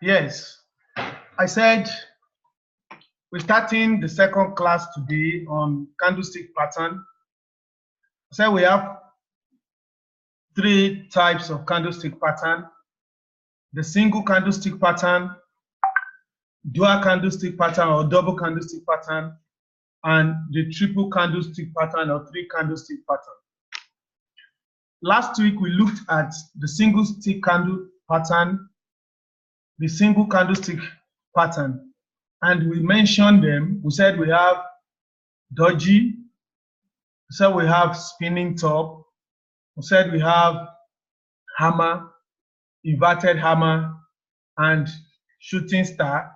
Yes, I said we're starting the second class today on candlestick pattern. I said we have 3 types of candlestick pattern: the single candlestick pattern, dual candlestick pattern or double candlestick pattern, and the triple candlestick pattern or 3 candlestick pattern. Last week we looked at the single stick candle pattern, the single candlestick pattern, and we mentioned them. We said we have doji, we said we have spinning top, we said we have hammer, inverted hammer, and shooting star.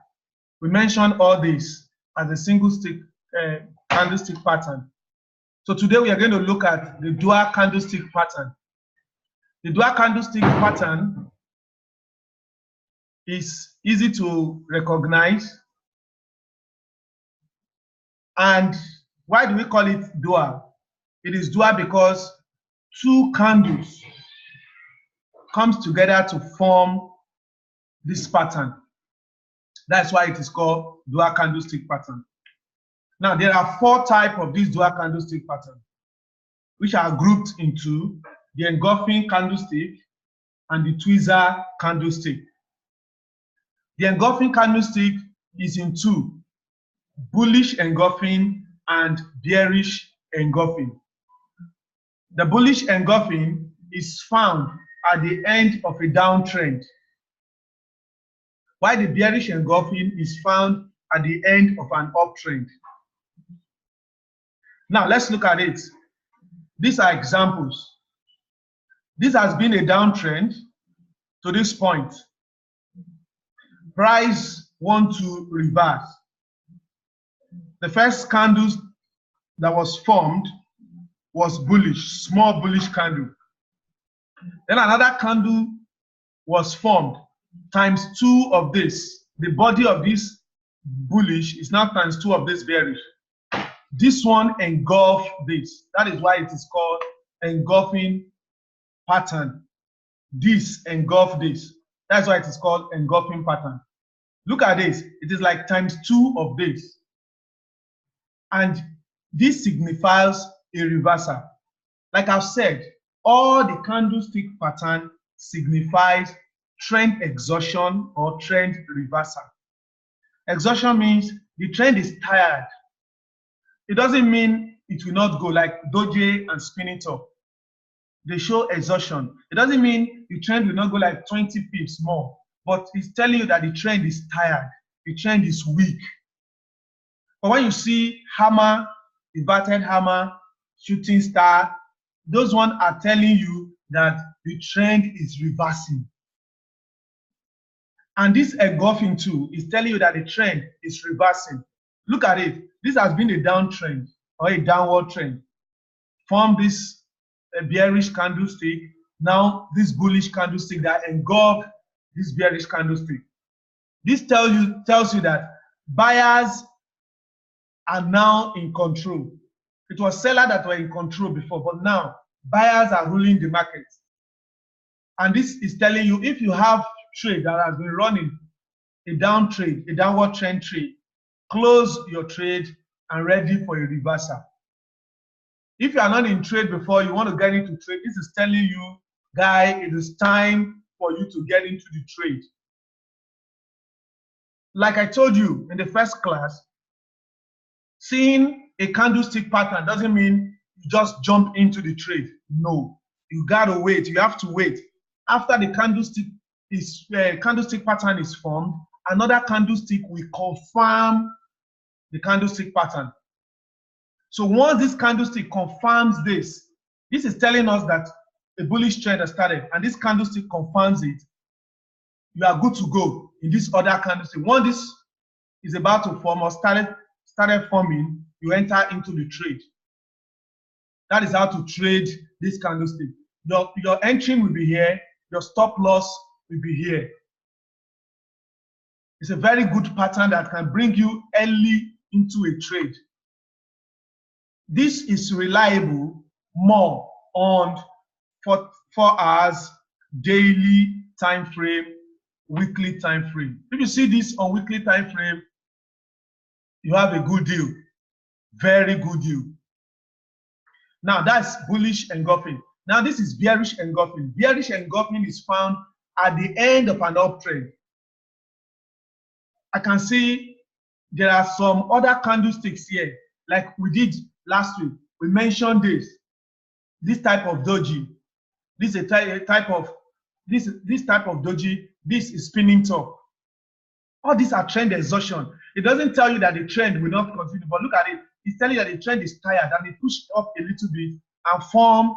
We mentioned all this as a single stick candlestick pattern. So today we are going to look at the dual candlestick pattern. The dual candlestick pattern is easy to recognize. And why do we call it dual? It is dual because 2 candles comes together to form this pattern. That's why it is called dual candlestick pattern. Now, there are 4 types of this dual candlestick pattern, which are grouped into the engulfing candlestick and the tweezer candlestick. The engulfing candlestick is in 2, bullish engulfing and bearish engulfing. The bullish engulfing is found at the end of a downtrend, while the bearish engulfing is found at the end of an uptrend. Now, let's look at it. These are examples. This has been a downtrend to this point. Price want to reverse. The first candle that was formed was bullish, small bullish candle. Then another candle was formed, times 2 of this. The body of this bullish is now times 2 of this bearish. This one engulfed this. That is why it is called engulfing pattern. This engulfed this. That's why it is called engulfing pattern. Look at this. It is like times 2 of this. And this signifies a reversal. Like I've said, all the candlestick pattern signifies trend exhaustion or trend reversal. Exhaustion means the trend is tired. It doesn't mean it will not go, like doji and spinning top. They show exhaustion. It doesn't mean the trend will not go like 20 pips more, but it's telling you that the trend is tired, the trend is weak. But when you see hammer, inverted hammer, shooting star, those ones are telling you that the trend is reversing. And this engulfing too is telling you that the trend is reversing. Look at it. This has been a downtrend or a downward trend. From this bearish candlestick, now this bullish candlestick that engulf this bearish candlestick. This tells you that buyers are now in control. It was sellers that were in control before, but now buyers are ruling the market. And this is telling you, if you have trade that has been running a down trade, a downward trend trade, close your trade and ready for a reversal. If you are not in trade before, you want to get into trade, this is telling you, guy, it is time for you to get into the trade. Like I told you in the first class, seeing a candlestick pattern doesn't mean you just jump into the trade. No, you gotta wait. You have to wait. After the candlestick pattern is formed, another candlestick will confirm the candlestick pattern. So once this candlestick confirms this is telling us that a bullish trend has started, and this candlestick confirms it. You are good to go in this other candlestick. Once this is about to form or started forming, you enter into the trade. That is how to trade this candlestick. Your entry will be here, your stop loss will be here. It's a very good pattern that can bring you early into a trade. This is reliable more on 4 hours daily time frame, weekly time frame. If you see this on weekly time frame, you have a good deal, very good deal. Now that's bullish engulfing. Now this is bearish engulfing. Bearish engulfing is found at the end of an uptrend. I can see there are some other candlesticks here, like we did last week. We mentioned this type of doji. This is a type of this type of doji. This is spinning top. All these are trend exhaustion. It doesn't tell you that the trend will not continue, but look at it. It's telling you that the trend is tired and it pushed up a little bit and form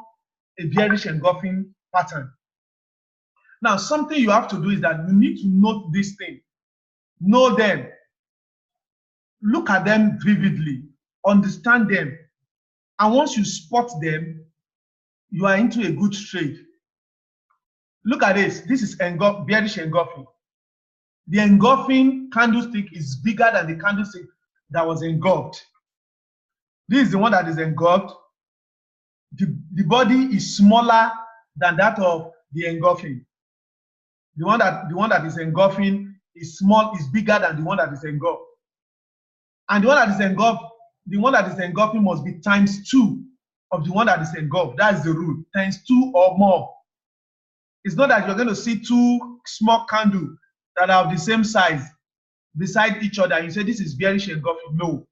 a bearish engulfing pattern. Now, something you have to do is that you need to note this thing. Know them. Look at them vividly. Understand them. And once you spot them, you are into a good trade. Look at this. This is bearish engulfing. The engulfing candlestick is bigger than the candlestick that was engulfed. This is the one that is engulfed. The body is smaller than that of the engulfing. The one that is engulfing is bigger than the one that is engulfed. And the one that is engulfing must be ×2 of the one that is engulfed. That's the rule. ×2 or more. It's not that you're going to see two small candles that are of the same size beside each other. You say this is bearish engulfing. No.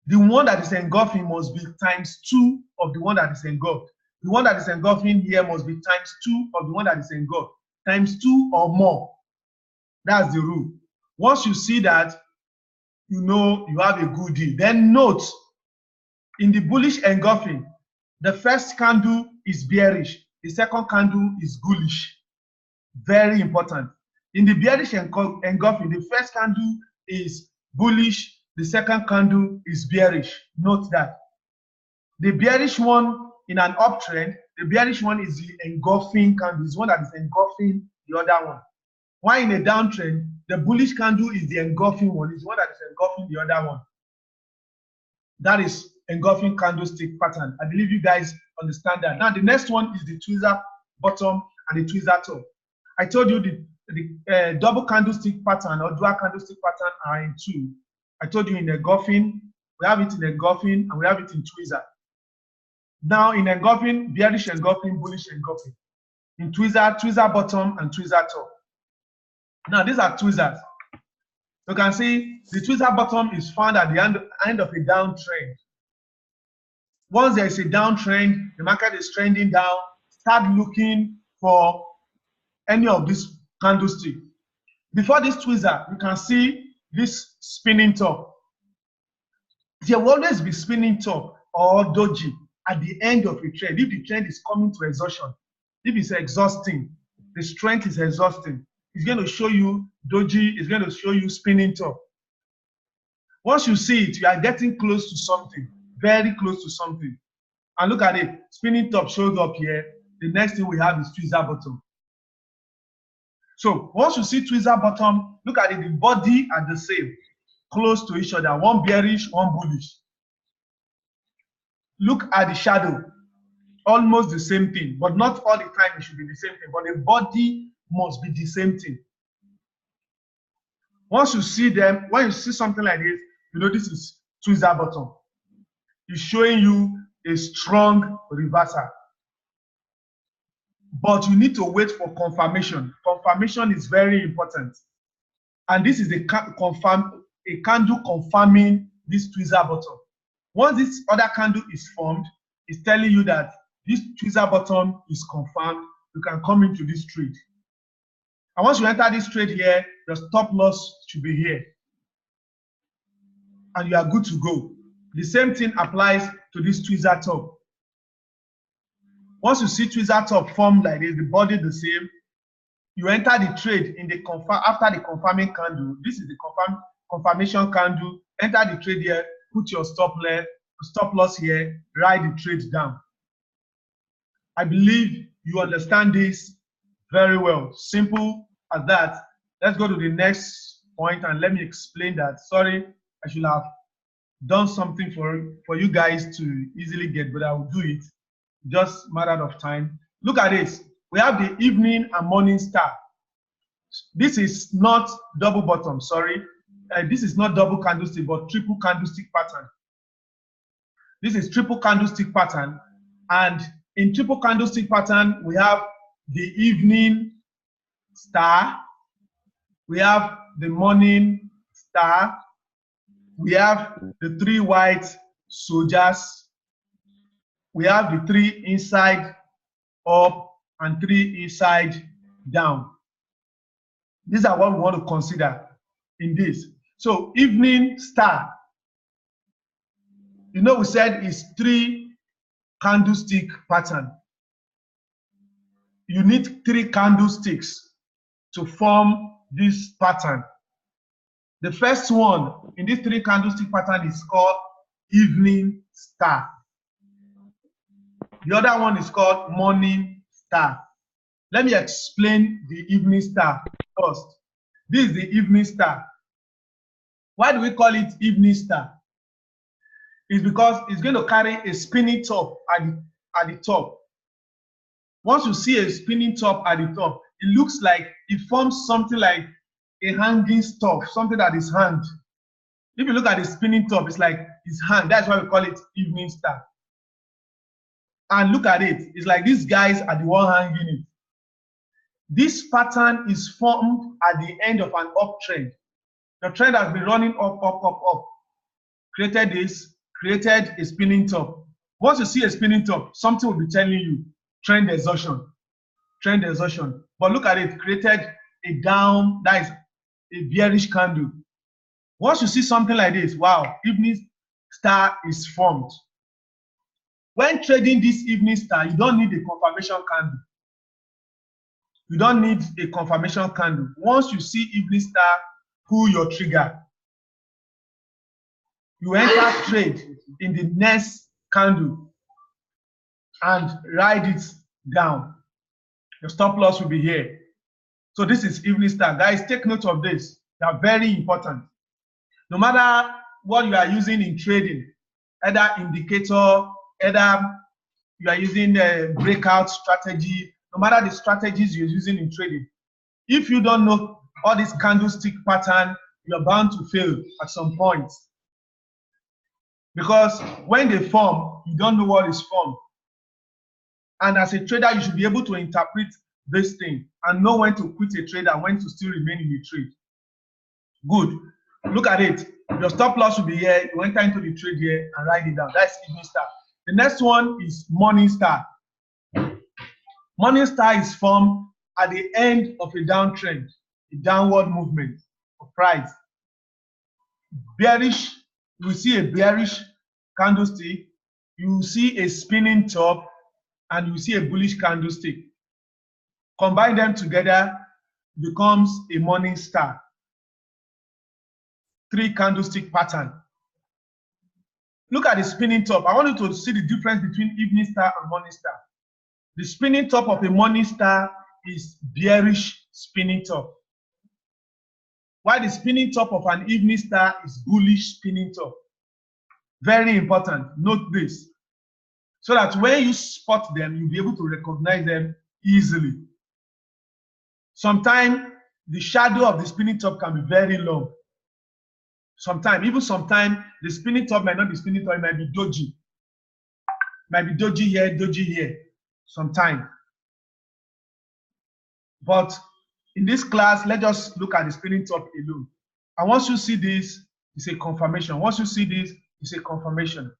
The one that is engulfing must be ×2 of the one that is engulfed. The one that is engulfing here must be ×2 of the one that is engulfed. ×2 or more. That's the rule. Once you see that, you know you have a good deal. Then note, in the bullish engulfing, the first candle is bearish. The second candle is bullish. Very important. In the bearish engulfing, the first candle is bullish. The second candle is bearish. Note that. The bearish one in an uptrend, the bearish one is the engulfing candle. It's one that is engulfing the other one. While in a downtrend, the bullish candle is the engulfing one. It's one that is engulfing the other one. That is engulfing candlestick pattern. I believe you guys understand that. Now the next one is the tweezer bottom and the tweezer top. I told you the double candlestick pattern or dual candlestick pattern are in two. I told you in engulfing, we have it in engulfing and we have it in tweezer. Now in engulfing, bearish engulfing, bullish engulfing. In tweezer, tweezer bottom and tweezer top. Now these are tweezers. You can see the tweezer bottom is found at the end of a downtrend. Once there is a downtrend, the market is trending down, start looking for any of these candlesticks. Before this tweezer, you can see this spinning top. There will always be spinning top or doji at the end of a trend. If the trend is coming to exhaustion, if it's exhausting, the strength is exhausting, it's going to show you doji, it's going to show you spinning top. Once you see it, you are getting close to something, very close to something. And look at it, spinning top showed up here. The next thing we have is tweezer bottom. So once you see tweezer bottom, look at it, the body are the same, close to each other, one bearish, one bullish. Look at the shadow, almost the same thing, but not all the time it should be the same thing, but the body must be the same thing. Once you see them, when you see something like this, you know this is tweezer bottom. It's showing you a strong reversal. But you need to wait for confirmation. Confirmation is very important. And this is a candle confirming this tweezer bottom. Once this other candle is formed, it's telling you that this tweezer bottom is confirmed. You can come into this trade. And once you enter this trade here, your stop loss should be here. And you are good to go. The same thing applies to this tweezer top. Once you see tweezer top form like this, the body the same, you enter the trade in the after the confirming candle. This is the confirmation candle. Enter the trade here, put your stop loss here, write the trade down. I believe you understand this very well. Simple as that. Let's go to the next point and let me explain that. Sorry, I should have done something for you guys to easily get, but I will do it. Just matter of time. Look at this. We have the evening and morning star. This is not double bottom, sorry. This is not double candlestick, but triple candlestick pattern. This is triple candlestick pattern. And in triple candlestick pattern, we have the evening star, we have the morning star, we have the 3 white soldiers, we have the 3 inside up and 3 inside down. These are what we want to consider in this. So evening star, you know, we said is 3 candlestick pattern. You need 3 candlesticks to form this pattern. The first one in this 3 candlestick pattern is called evening star. The other one is called morning star. Let me explain the evening star first. This is the evening star. Why do we call it evening star? It's because it's going to carry a spinning top at the top. Once you see a spinning top at the top, it looks like it forms something like a hanging stuff, something that is hanged. If you look at the spinning top, it's like it's hanged. That's why we call it evening star. And look at it. It's like these guys are the one hanging it. This pattern is formed at the end of an uptrend. The trend has been running up, up, up, up. Created this, created a spinning top. Once you see a spinning top, something will be telling you trend exhaustion, trend exhaustion. But look at it, created a down, that is a bearish candle. Once you see something like this, wow, evening star is formed. When trading this evening star, you don't need a confirmation candle. You don't need a confirmation candle. Once you see evening star, pull your trigger. You enter trade in the next candle and ride it down. Your stop loss will be here. So this is evening star. Guys, take note of this. They are very important. No matter what you are using in trading, either indicator, either you are using a breakout strategy, no matter the strategies you're using in trading, if you don't know all this candlestick pattern, you're bound to fail at some point. Because when they form, you don't know what is formed. And as a trader, you should be able to interpret this thing and know when to quit a trade and when to still remain in the trade. Good. Look at it. Your stop loss will be here. You enter into the trade here and write it down. That's evening star. The next one is morning star. Morning star is formed at the end of a downtrend, a downward movement of price. Bearish, you see a bearish candlestick, you see a spinning top, and you see a bullish candlestick. Combine them together, becomes a morning star. 3 candlestick pattern. Look at the spinning top. I want you to see the difference between evening star and morning star. The spinning top of a morning star is bearish spinning top, while the spinning top of an evening star is bullish spinning top. Very important. Note this, so that when you spot them, you'll be able to recognize them easily. Sometimes the shadow of the spinning top can be very long. Sometimes the spinning top might not be spinning top, it might be doji. Might be doji here, sometimes. But in this class, let's just look at the spinning top alone. And once you see this, it's a confirmation. Once you see this, it's a confirmation.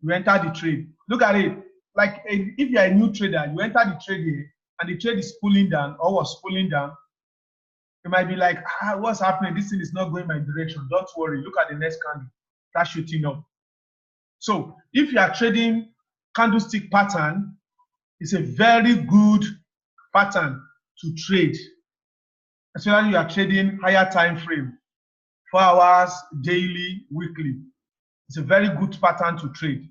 You enter the trade. Look at it. Like if you're a new trader, you enter the trade here, and the trade is pulling down or was pulling down. You might be like, what's happening? This thing is not going my direction. Don't worry. Look at the next candle. That's shooting up. So if you are trading candlestick pattern, it's a very good pattern to trade. Especially you are trading higher time frame, 4 hours, daily, weekly. It's a very good pattern to trade.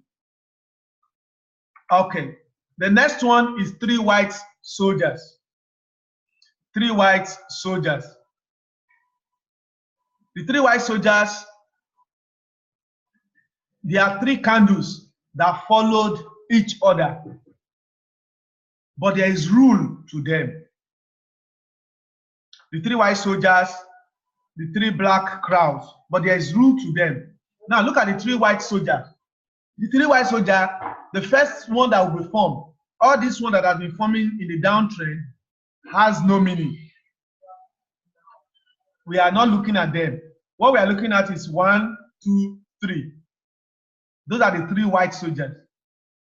Okay. The next one is 3 white soldiers. 3 white soldiers. The 3 white soldiers, there are 3 candles that followed each other. But there is rule to them. The 3 white soldiers, the 3 black crowds, but there is rule to them. Now look at the 3 white soldiers. The 3 white soldiers, the first one that will be formed, all this one that has been forming in the downtrend has no meaning. We are not looking at them. What we are looking at is 1, 2, 3. Those are the 3 white soldiers.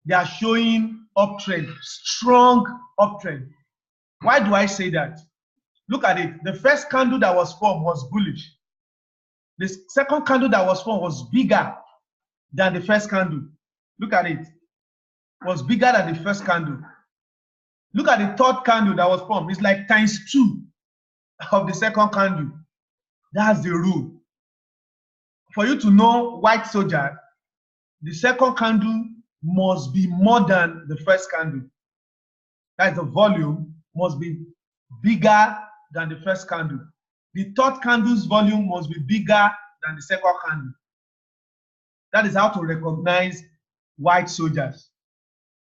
They are showing uptrend, strong uptrend. Why do I say that? Look at it. The first candle that was formed was bullish. The second candle that was formed was bigger than the first candle. Look at it. It was bigger than the first candle. Look at the third candle that was formed. It's like ×2 of the second candle. That's the rule. For you to know white soldier, the second candle must be more than the first candle. That's the volume must be bigger than the first candle. The third candle's volume must be bigger than the second candle. That is how to recognize white soldiers.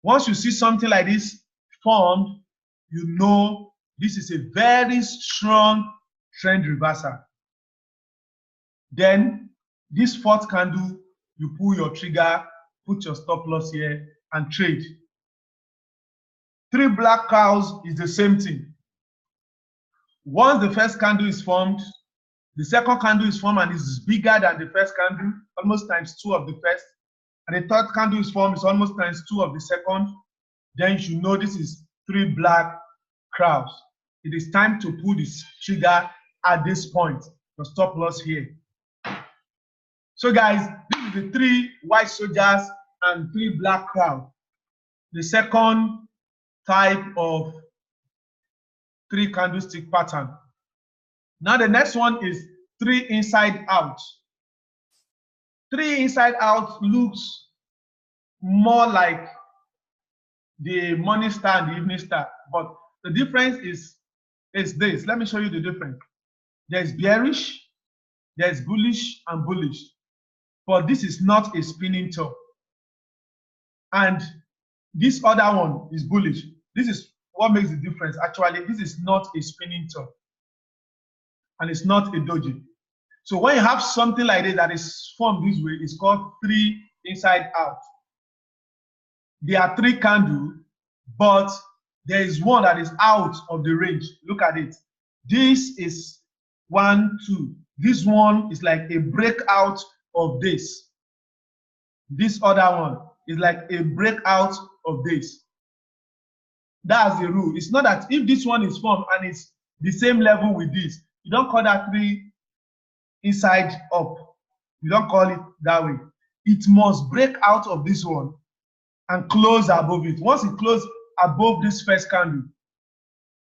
Once you see something like this formed, you know this is a very strong trend reversal. Then this fourth candle, you pull your trigger, put your stop loss here and trade. 3 black cows is the same thing. Once the first candle is formed, the second candle is formed and is bigger than the first candle, almost ×2 of the first, and the third candle is formed, is almost ×2 of the second, then you should know this is 3 black crowds. It is time to pull this trigger at this point, the stop loss here. So guys, this is the 3 white soldiers and 3 black crowds. The second type of 3 candlestick pattern. Now the next one is 3 inside out. 3 inside out looks more like the morning star and the evening star, but the difference is this. Let me show you the difference. There's bearish, there's bullish and bullish, but this is not a spinning top. And this other one is bullish. This is what makes the difference. Actually, this is not a spinning top and it's not a doji. So when you have something like this that is formed this way, it's called 3 inside out. There are 3 candles, but there is one that is out of the range. Look at it. This is 1, 2. This one is like a breakout of this. This other one is like a breakout of this. That's the rule. It's not that if this one is formed and it's the same level with this, you don't call that 3 inside up. You don't call it that way. It must break out of this one and close above it. Once it closes above this first candle,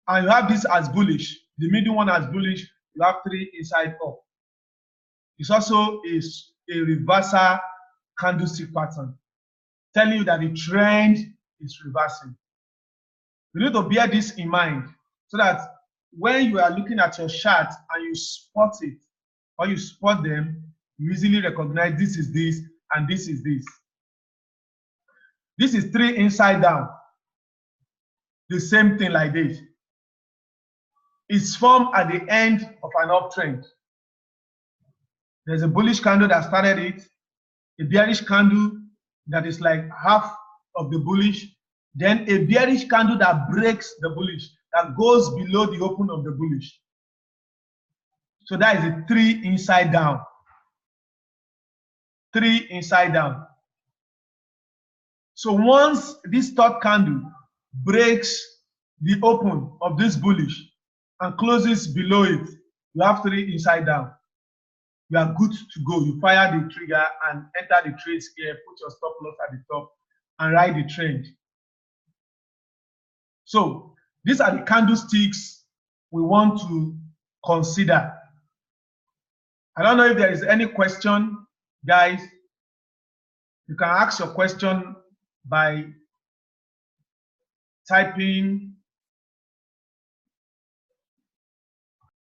and you have this as bullish, the middle one as bullish, you have 3 inside up. It's also a reversal candlestick pattern, telling you that the trend is reversing. You need to bear this in mind so that when you are looking at your chart and you spot it, or you spot them, you easily recognize this is this and this is this. This is 3 inside down. The same thing like this. It's formed at the end of an uptrend. There's a bullish candle that started it, a bearish candle that is like half of the bullish, then a bearish candle that breaks the bullish, that goes below the open of the bullish. So that is a 3 inside down. 3 inside down. So once this third candle breaks the open of this bullish and closes below it, you have 3 inside down. You are good to go. You fire the trigger and enter the trades here, put your stop loss at the top and ride the trend. So these are the candlesticks we want to consider. I don't know if there is any question, guys. You can ask your question by typing